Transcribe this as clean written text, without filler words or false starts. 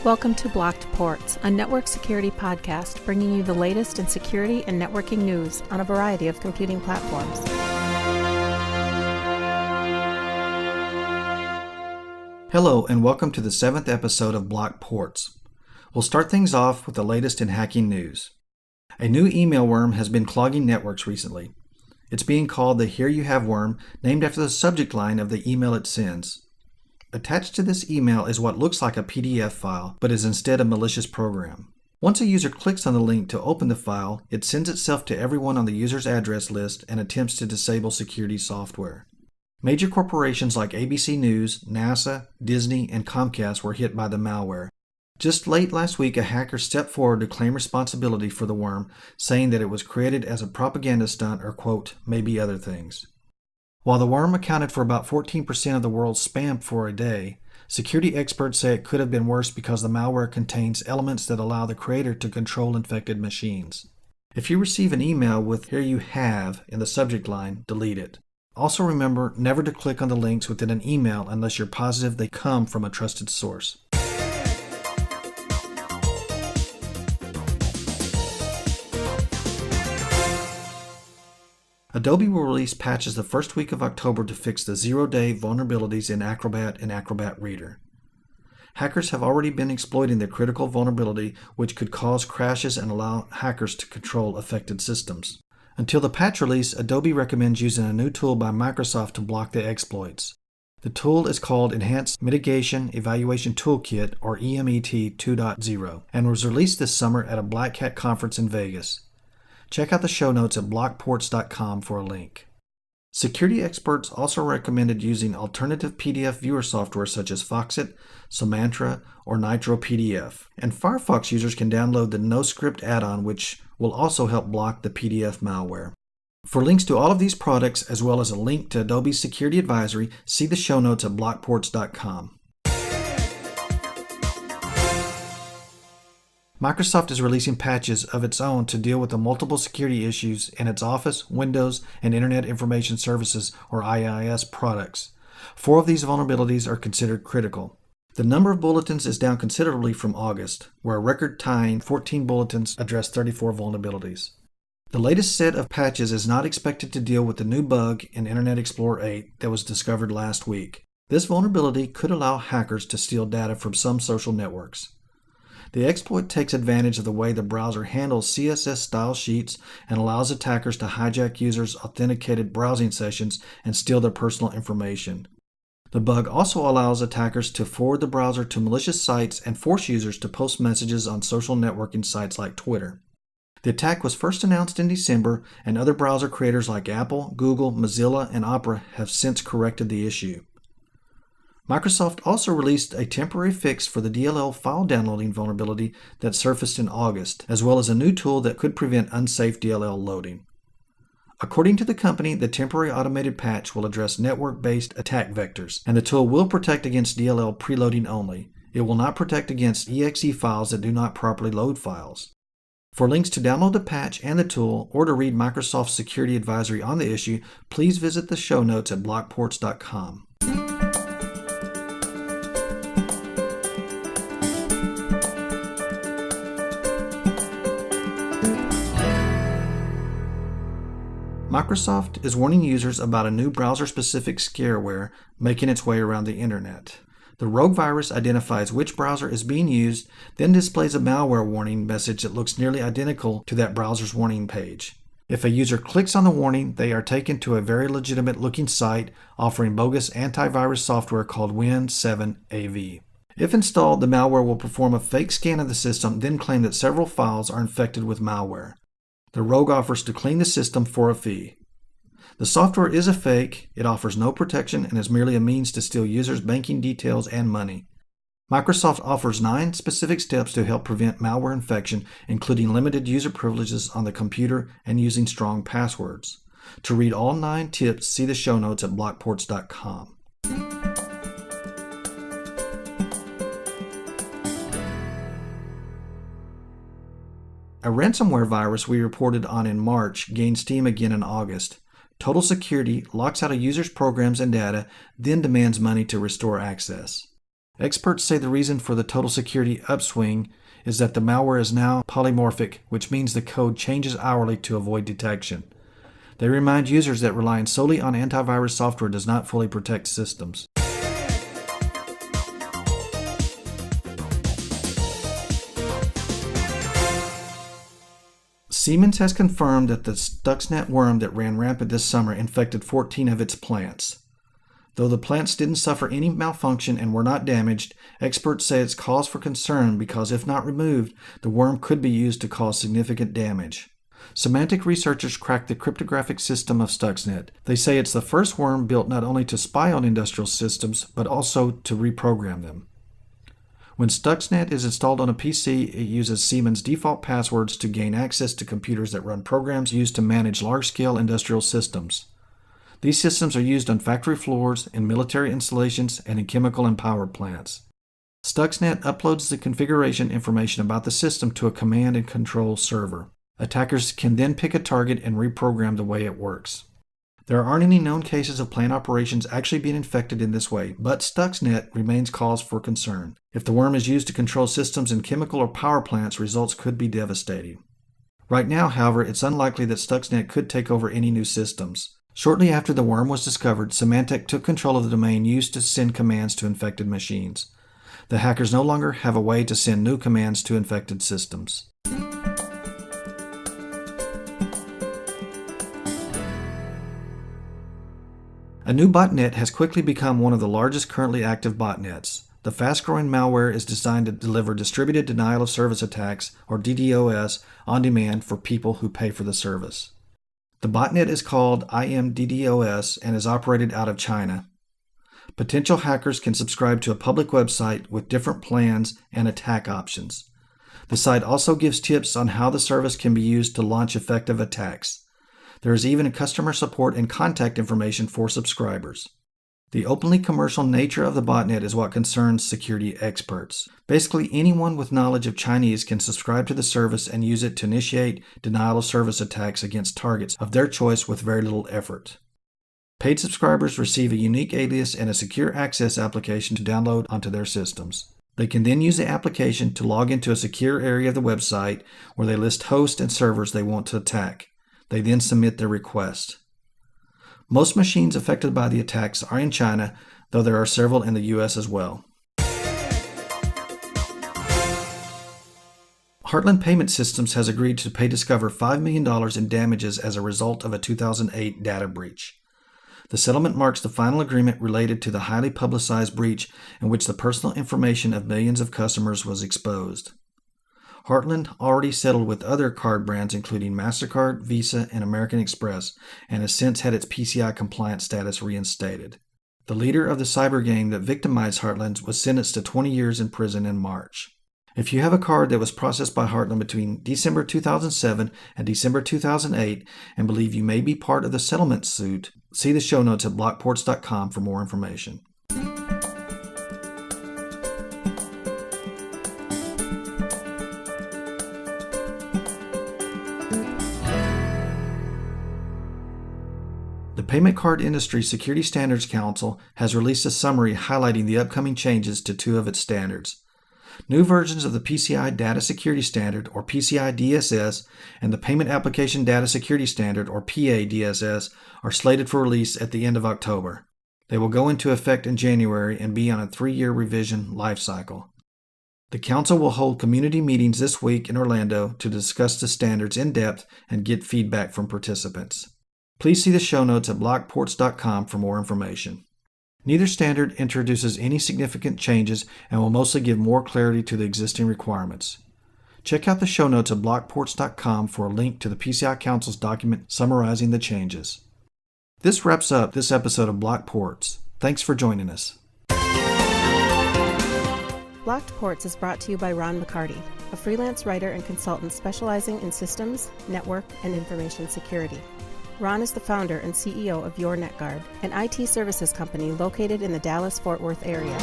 Welcome to Blocked Ports, a network security podcast bringing you the latest in security and networking news on a variety of computing platforms. Hello and welcome to the 7th episode of Blocked Ports. We'll start things off with the latest in hacking news. A new email worm has been clogging networks recently. It's being called the Here You Have worm, named after the subject line of the email it sends. Attached to this email is what looks like a PDF file, but is instead a malicious program. Once a user clicks on the link to open the file, it sends itself to everyone on the user's address list and attempts to disable security software. Major corporations like ABC News, NASA, Disney, and Comcast were hit by the malware. Just late last week, a hacker stepped forward to claim responsibility for the worm, saying that it was created as a propaganda stunt or, quote, maybe other things. While the worm accounted for about 14% of the world's spam for a day, security experts say it could have been worse because the malware contains elements that allow the creator to control infected machines. If you receive an email with Here You Have in the subject line, delete it. Also remember never to click on the links within an email unless you're positive they come from a trusted source. Adobe will release patches the first week of October to fix the zero-day vulnerabilities in Acrobat and Acrobat Reader. Hackers have already been exploiting the critical vulnerability, which could cause crashes and allow hackers to control affected systems. Until the patch release, Adobe recommends using a new tool by Microsoft to block the exploits. The tool is called Enhanced Mitigation Evaluation Toolkit, or EMET 2.0, and was released this summer at a Black Hat conference in Vegas. Check out the show notes at blockports.com for a link. Security experts also recommended using alternative PDF viewer software such as Foxit, Sumantra, or Nitro PDF. And Firefox users can download the NoScript add-on, which will also help block the PDF malware. For links to all of these products, as well as a link to Adobe's security advisory, see the show notes at blockports.com. Microsoft is releasing patches of its own to deal with the multiple security issues in its Office, Windows, and Internet Information Services, or IIS, products. 4 of these vulnerabilities are considered critical. The number of bulletins is down considerably from August, where a record-tying 14 bulletins addressed 34 vulnerabilities. The latest set of patches is not expected to deal with the new bug in Internet Explorer 8 that was discovered last week. This vulnerability could allow hackers to steal data from some social networks. The exploit takes advantage of the way the browser handles CSS style sheets and allows attackers to hijack users' authenticated browsing sessions and steal their personal information. The bug also allows attackers to forward the browser to malicious sites and force users to post messages on social networking sites like Twitter. The attack was first announced in December, and other browser creators like Apple, Google, Mozilla, and Opera have since corrected the issue. Microsoft also released a temporary fix for the DLL file downloading vulnerability that surfaced in August, as well as a new tool that could prevent unsafe DLL loading. According to the company, the temporary automated patch will address network-based attack vectors, and the tool will protect against DLL preloading only. It will not protect against exe files that do not properly load files. For links to download the patch and the tool, or to read Microsoft's security advisory on the issue, please visit the show notes at blockports.com. Microsoft is warning users about a new browser-specific scareware making its way around the internet. The rogue virus identifies which browser is being used, then displays a malware warning message that looks nearly identical to that browser's warning page. If a user clicks on the warning, they are taken to a very legitimate-looking site offering bogus antivirus software called Win7AV. If installed, the malware will perform a fake scan of the system, then claim that several files are infected with malware. The rogue offers to clean the system for a fee. The software is a fake, it offers no protection, and is merely a means to steal users' banking details and money. Microsoft offers 9 specific steps to help prevent malware infection, including limited user privileges on the computer and using strong passwords. To read all 9 tips, see the show notes at blockports.com. A ransomware virus we reported on in March gained steam again in August. Total Security locks out a user's programs and data, then demands money to restore access. Experts say the reason for the total security upswing is that the malware is now polymorphic, which means the code changes hourly to avoid detection. They remind users that relying solely on antivirus software does not fully protect systems. Siemens has confirmed that the Stuxnet worm that ran rampant this summer infected 14 of its plants. Though the plants didn't suffer any malfunction and were not damaged, experts say it's cause for concern because if not removed, the worm could be used to cause significant damage. Semantic researchers cracked the cryptographic system of Stuxnet. They say it's the first worm built not only to spy on industrial systems, but also to reprogram them. When Stuxnet is installed on a PC, it uses Siemens' default passwords to gain access to computers that run programs used to manage large-scale industrial systems. These systems are used on factory floors, in military installations, and in chemical and power plants. Stuxnet uploads the configuration information about the system to a command and control server. Attackers can then pick a target and reprogram the way it works. There aren't any known cases of plant operations actually being infected in this way, but Stuxnet remains cause for concern. If the worm is used to control systems in chemical or power plants, results could be devastating. Right now, however, it's unlikely that Stuxnet could take over any new systems. Shortly after the worm was discovered, Symantec took control of the domain used to send commands to infected machines. The hackers no longer have a way to send new commands to infected systems. A new botnet has quickly become one of the largest currently active botnets. The fast-growing malware is designed to deliver distributed denial of service attacks, or DDoS, on demand for people who pay for the service. The botnet is called IMDDoS and is operated out of China. Potential hackers can subscribe to a public website with different plans and attack options. The site also gives tips on how the service can be used to launch effective attacks. There is even a customer support and contact information for subscribers. The openly commercial nature of the botnet is what concerns security experts. Basically, anyone with knowledge of Chinese can subscribe to the service and use it to initiate denial of service attacks against targets of their choice with very little effort. Paid subscribers receive a unique alias and a secure access application to download onto their systems. They can then use the application to log into a secure area of the website where they list hosts and servers they want to attack. They then submit their request. Most machines affected by the attacks are in China, though there are several in the U.S. as well. Heartland Payment Systems has agreed to pay Discover $5 million in damages as a result of a 2008 data breach. The settlement marks the final agreement related to the highly publicized breach in which the personal information of millions of customers was exposed. Heartland already settled with other card brands including MasterCard, Visa, and American Express, and has since had its PCI Compliance status reinstated. The leader of the cyber gang that victimized Heartland was sentenced to 20 years in prison in March. If you have a card that was processed by Heartland between December 2007 and December 2008 and believe you may be part of the settlement suit, see the show notes at blockports.com for more information. The Payment Card Industry Security Standards Council has released a summary highlighting the upcoming changes to two of its standards. New versions of the PCI Data Security Standard, or PCI DSS, and the Payment Application Data Security Standard, or PA-DSS, are slated for release at the end of October. They will go into effect in January and be on a 3-year revision life cycle. The Council will hold community meetings this week in Orlando to discuss the standards in depth and get feedback from participants. Please see the show notes at blockports.com for more information. Neither standard introduces any significant changes and will mostly give more clarity to the existing requirements. Check out the show notes at blockports.com for a link to the PCI Council's document summarizing the changes. This wraps up this episode of Blocked Ports. Thanks for joining us. Blocked Ports is brought to you by Ron McCarty, a freelance writer and consultant specializing in systems, network, and information security. Ron is the founder and CEO of Your NetGuard, an IT services company located in the Dallas-Fort Worth area.